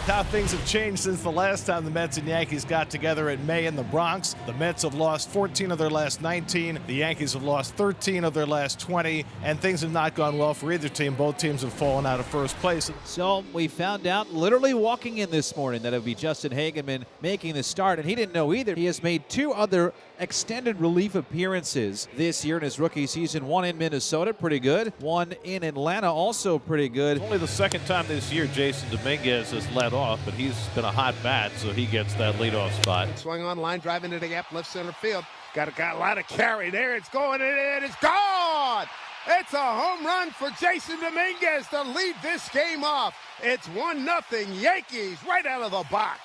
How things have changed since the last time the Mets and Yankees got together in May in the Bronx. The Mets have lost 14 of their last 19. The Yankees have lost 13 of their last 20. And things have not gone well for either team. Both teams have fallen out of first place. So we found out literally walking in this morning that it would be Justin Hageman making the start. And he didn't know either. He has made 2 other extended relief appearances this year in his rookie season. 1 in Minnesota, pretty good. 1 in Atlanta, also pretty good. Only the second time this year Jason Dominguez has led off, but he's been a hot bat, so he gets that leadoff spot. Swung on line, driving to the gap, left center field. Got a lot of carry there. It's going in. It's gone. It's a home run for Jason Dominguez to lead this game off. It's 1-0 Yankees right out of the box.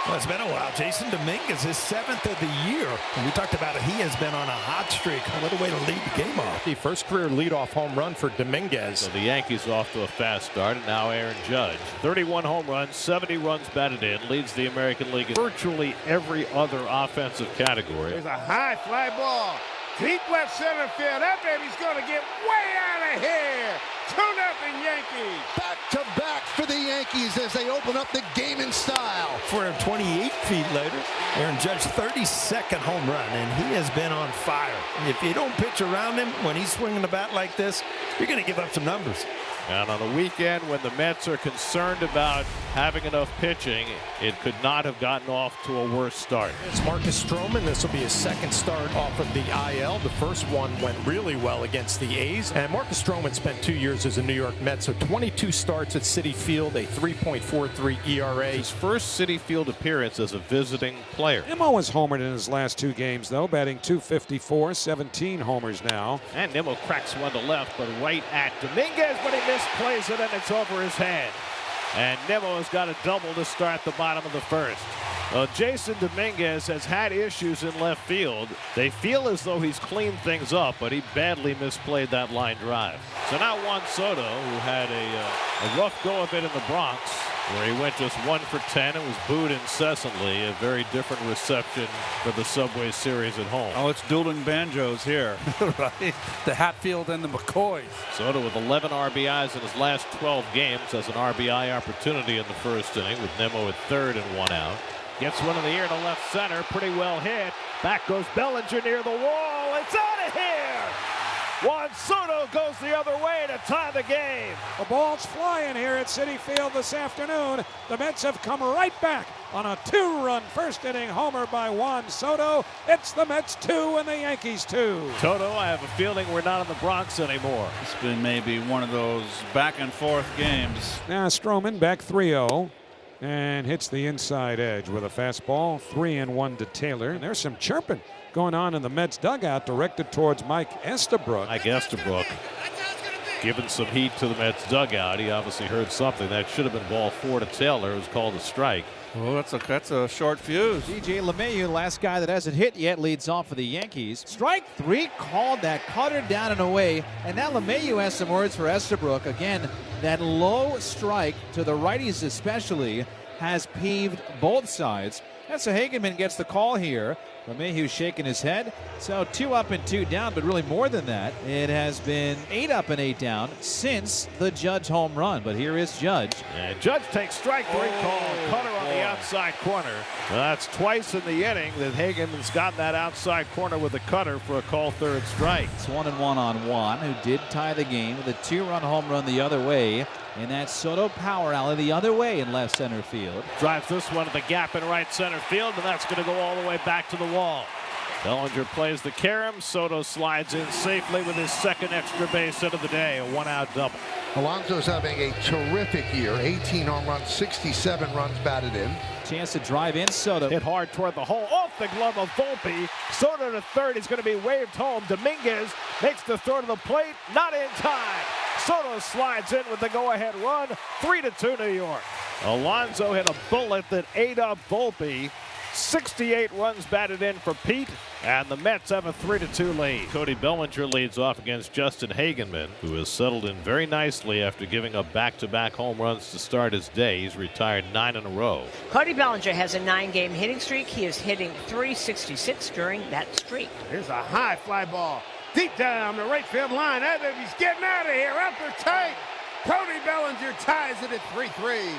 Well, it's been a while. Jason Dominguez, his 7th of the year. And we talked about it. He has been on a hot streak. What a way to lead the game off. The first career leadoff home run for Dominguez. So the Yankees off to a fast start, and now Aaron Judge. 31 home runs, 70 runs batted in, leads the American League in virtually every other offensive category. There's a high fly ball. Deep left center field. That baby's going to get way out of here. 2-0 Yankees. Back-to-back for the Yankees as they open up the game in style. 428 feet later, Aaron Judge 32nd home run, and he has been on fire. If you don't pitch around him when he's swinging the bat like this, you're going to give up some numbers. And on a weekend when the Mets are concerned about having enough pitching, it could not have gotten off to a worse start. It's Marcus Stroman. This will be his second start off of the IL. The first one went really well against the A's. And Marcus Stroman spent 2 years as a New York Met, so 22 starts at Citi Field, a 3.43 ERA. His first Citi Field appearance as a visiting player. Nimmo has homered in his last 2 games, though, batting .254, 17 homers now. And Nimmo cracks one to left, but right at Dominguez, but he misplays it, and it's over his head. And Nimmo has got a double to start the bottom of the first. Well, Jason Dominguez has had issues in left field. They feel as though he's cleaned things up, but he badly misplayed that line drive. So now Juan Soto, who had a rough go of it in the Bronx, where he went just 1 for 10 and was booed incessantly. A very different reception for the Subway Series at home. Oh, it's dueling banjos here. Right? The Hatfield and the McCoys. Soto with 11 RBIs in his last 12 games has an RBI opportunity in the first inning with Nimmo at third and 1 out. Gets one in the air to left center, pretty well hit. Back goes Bellinger near the wall. It's out of here! Juan Soto goes the other way to tie the game. The ball's flying here at Citi Field this afternoon. The Mets have come right back on a 2-run first inning homer by Juan Soto. It's the Mets 2 and the Yankees 2. Toto, I have a feeling we're not in the Bronx anymore. It's been maybe one of those back and forth games. Now Stroman back 3-0 and hits the inside edge with a fastball. 3-1 to Taylor. And there's some chirping going on in the Mets dugout directed towards Mike Estabrook. Mike Estabrook giving some heat to the Mets dugout. He obviously heard something. That should have been ball 4 to Taylor. It was called a strike. Oh, that's a short fuse. DJ LeMahieu, last guy that hasn't hit yet, leads off for the Yankees. Strike 3 called, that cutter down and away. And now LeMahieu has some words for Estabrook. Again, that low strike to the righties especially has peeved both sides. And so Hageman gets the call here. LeMahieu shaking his head. So 2 up and 2 down, but really more than that. It has been 8 up and 8 down since the Judge home run. But here is Judge. And Judge takes strike 3 call. Cutter on the outside corner. Well, that's twice in the inning that Hageman's gotten that outside corner with a cutter for a call third strike. It's 1-1 on Juan, who did tie the game with a 2-run home run the other way. In that Soto power alley the other way in left center field. Drives this one to the gap in right center field, and that's going to go all the way back to the wall. Bellinger plays the carom. Soto slides in safely with his second extra base hit of the day, a 1-out double. Alonso's having a terrific year. 18 home runs, 67 runs batted in. Chance to drive in. Soto hit hard toward the hole, off the glove of Volpe. Soto to third. He's going to be waved home. Dominguez makes the throw to the plate, not in time. Soto slides in with the go-ahead run, 3-2 New York. Alonso hit a bullet that ate up Volpe. 68 runs batted in for Pete, and the Mets have a 3-2 lead. Cody Bellinger leads off against Justin Hageman, who has settled in very nicely after giving up back-to-back home runs to start his day. He's retired 9 in a row. Cody Bellinger has a 9-game hitting streak. He is hitting .366 during that streak. Here's a high fly ball. Deep down the right field line. He's getting out of here. Upper tight. Cody Bellinger ties it at 3-3.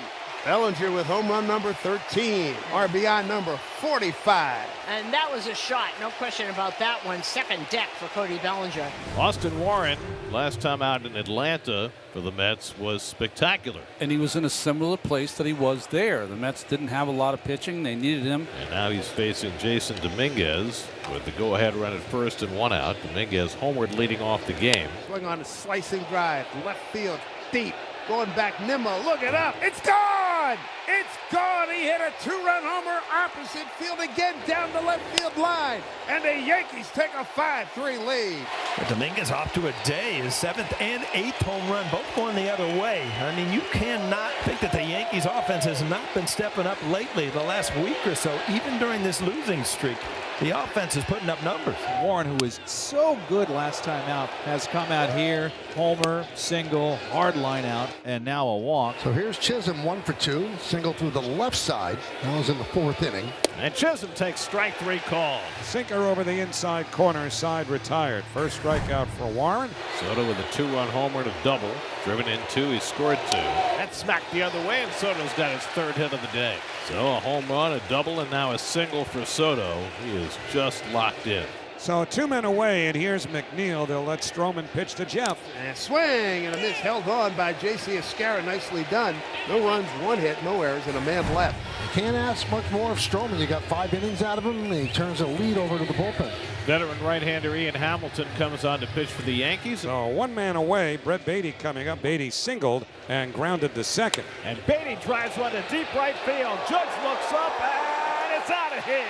Bellinger with home run number 13, RBI number 45. And that was a shot, no question about that one. Second deck for Cody Bellinger. Austin Warren, last time out in Atlanta for the Mets, was spectacular. And he was in a similar place that he was there. The Mets didn't have a lot of pitching. They needed him. And now he's facing Jason Dominguez with the go-ahead run at first and one out. Dominguez homeward leading off the game. Swing on a slicing drive, left field, deep. Going back, Nimmo, look it up. It's gone! It's gone! He hit a two-run homer opposite field again down the left field line. And the Yankees take a 5-3 lead. Dominguez off to a day. His 7th and 8th home run, both going the other way. I mean, you cannot think that the Yankees offense has not been stepping up lately the last week or so, even during this losing streak. The offense is putting up numbers. Warren, who was so good last time out, has come out here. Homer, single, hard line out, and now a walk. So here's Chisholm, 1 for 2. Single through the left side. That was in the 4th inning. And Chisholm takes strike 3 call. Sinker over the inside corner, side retired. First strikeout for Warren. Soto with a 2-run homer and a double. Driven in 2, he scored 2. That smacked the other way, and Soto's got his 3rd hit of the day. So a home run, a double, and now a single for Soto. He is just locked in. So 2 men away, and here's McNeil. They'll let Stroman pitch to Jeff. And swing and a miss held on by J.C. Escarra. Nicely done. No runs, 1 hit, no errors, and a man left. You can't ask much more of Stroman. You got 5 innings out of him, and he turns a lead over to the bullpen. Veteran right-hander Ian Hamilton comes on to pitch for the Yankees. So 1 man away. Brett Beatty coming up. Beatty singled and grounded to second. And Beatty drives one to deep right field. Judge looks up, and it's out of here.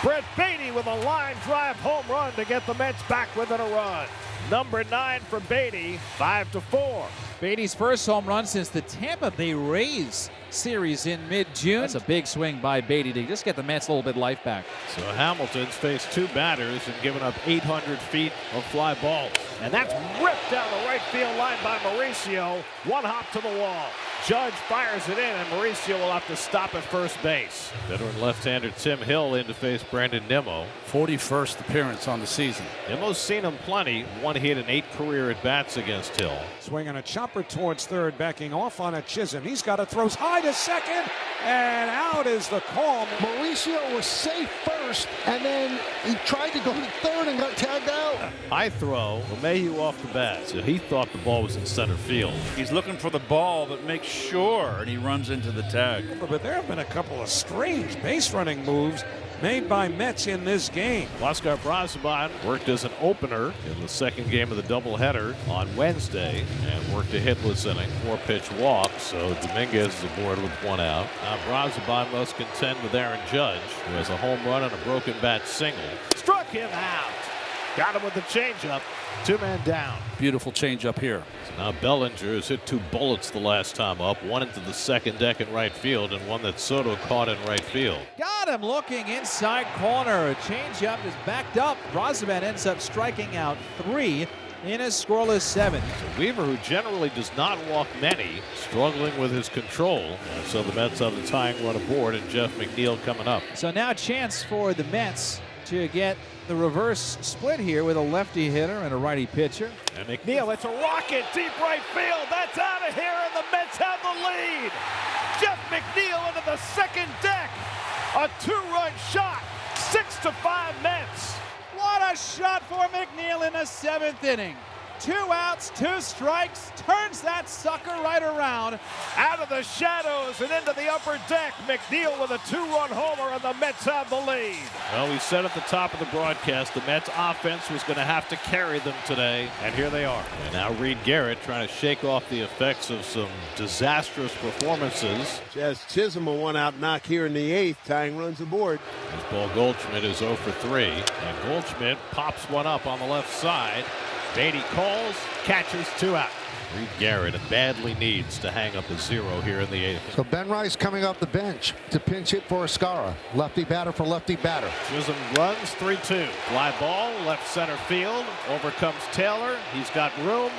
Brett Beatty with a line drive home run to get the Mets back within a run. Number 9 for Beatty, 5-4. Beatty's first home run since the Tampa Bay Rays series in mid-June. That's a big swing by Beatty to just get the Mets a little bit life back. So Hamilton's faced 2 batters and given up 800 feet of fly balls. And that's ripped down the right field line by Mauricio. 1 hop to the wall. Judge fires it in, and Mauricio will have to stop at first base. Veteran left-hander Tim Hill in to face Brandon Nimmo. 41st appearance on the season. Nimmo's seen him plenty. 1 hit and 8 career at-bats against Hill. Swinging a chopper towards third, backing off on a Chisholm. He's got it, throws high to second, and out is the call. Mauricio was safe first, and then he tried to go to third and got tagged out. High throw, LeMahieu off the bat, so he thought the ball was in center field. He's looking for the ball, but makes sure, and he runs into the tag. But there have been a couple of strange base running moves made by Mets in this game. Oscar Brazoban worked as an opener in the second game of the doubleheader on Wednesday and worked a hitless inning, 4-pitch walk. So Dominguez is aboard with 1 out. Now Brazoban must contend with Aaron Judge, who has a home run and a broken bat single. Struck him out. Got him with the changeup. 2 men down. Beautiful changeup here. So now Bellinger has hit 2 bullets the last time up, 1 into the second deck in right field and 1 that Soto caught in right field. Got him looking inside corner. A changeup is backed up. Brazoban ends up striking out 3 in a scoreless 7. So Weaver, who generally does not walk many, struggling with his control. And so the Mets have the tying run aboard, and Jeff McNeil coming up. So now a chance for the Mets to get the reverse split here with a lefty hitter and a righty pitcher. And McNeil, it's a rocket deep right field. That's out of here, and the Mets have the lead. Jeff McNeil into the second deck. A 2-run shot. 6-5 Mets. What a shot for McNeil in the 7th inning. 2 outs, 2 strikes, turns that sucker right around. Out of the shadows and into the upper deck. McNeil with a 2-run homer, and the Mets have the lead. Well, we said at the top of the broadcast the Mets offense was going to have to carry them today, and here they are. And now Reed Garrett trying to shake off the effects of some disastrous performances. Jazz Chisholm, a 1-out knock here in the 8th, tying runs aboard. As Paul Goldschmidt is 0 for 3, and Goldschmidt pops one up on the left side. Beatty calls, catches 2 out. Reed Garrett badly needs to hang up a 0 here in the 8th. So Ben Rice coming off the bench to pinch hit for Escarra. Lefty batter for lefty batter. Chisholm runs 3-2. Fly ball, left center field. Overcomes Taylor. He's got room.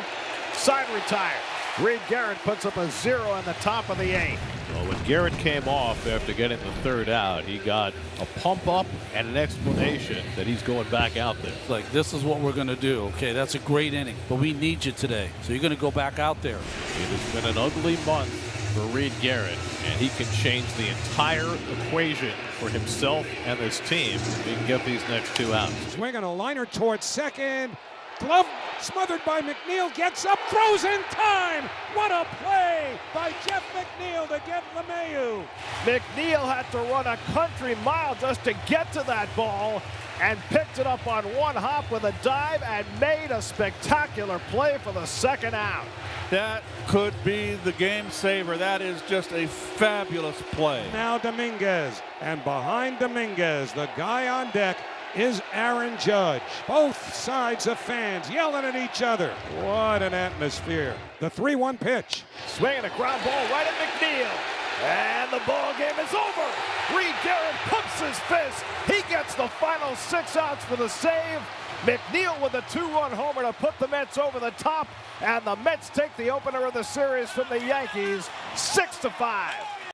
Side retired. Reed Garrett puts up a 0 in the top of the 8th. Well, when Garrett came off after getting the 3rd out, he got a pump up and an explanation that he's going back out there. Like, this is what we're going to do. Okay, that's a great inning, but we need you today. So you're going to go back out there. It has been an ugly month for Reed Garrett, and he can change the entire equation for himself and this team if he can get these next 2 outs. Swinging a liner towards second. Glove smothered by McNeil, gets up, throws in time. What a play by Jeff McNeil to get LeMahieu. McNeil had to run a country mile just to get to that ball and picked it up on one hop with a dive and made a spectacular play for the second out. That could be the game saver. That is just a fabulous play. Now Dominguez, and behind Dominguez, the guy on deck is Aaron Judge. Both sides of fans yelling at each other. What an atmosphere. The 3-1 pitch. Swinging a ground ball right at McNeil. And the ball game is over. Reed Garrett pumps his fist. He gets the final 6 outs for the save. McNeil with a 2-run homer to put the Mets over the top. And the Mets take the opener of the series from the Yankees 6-5.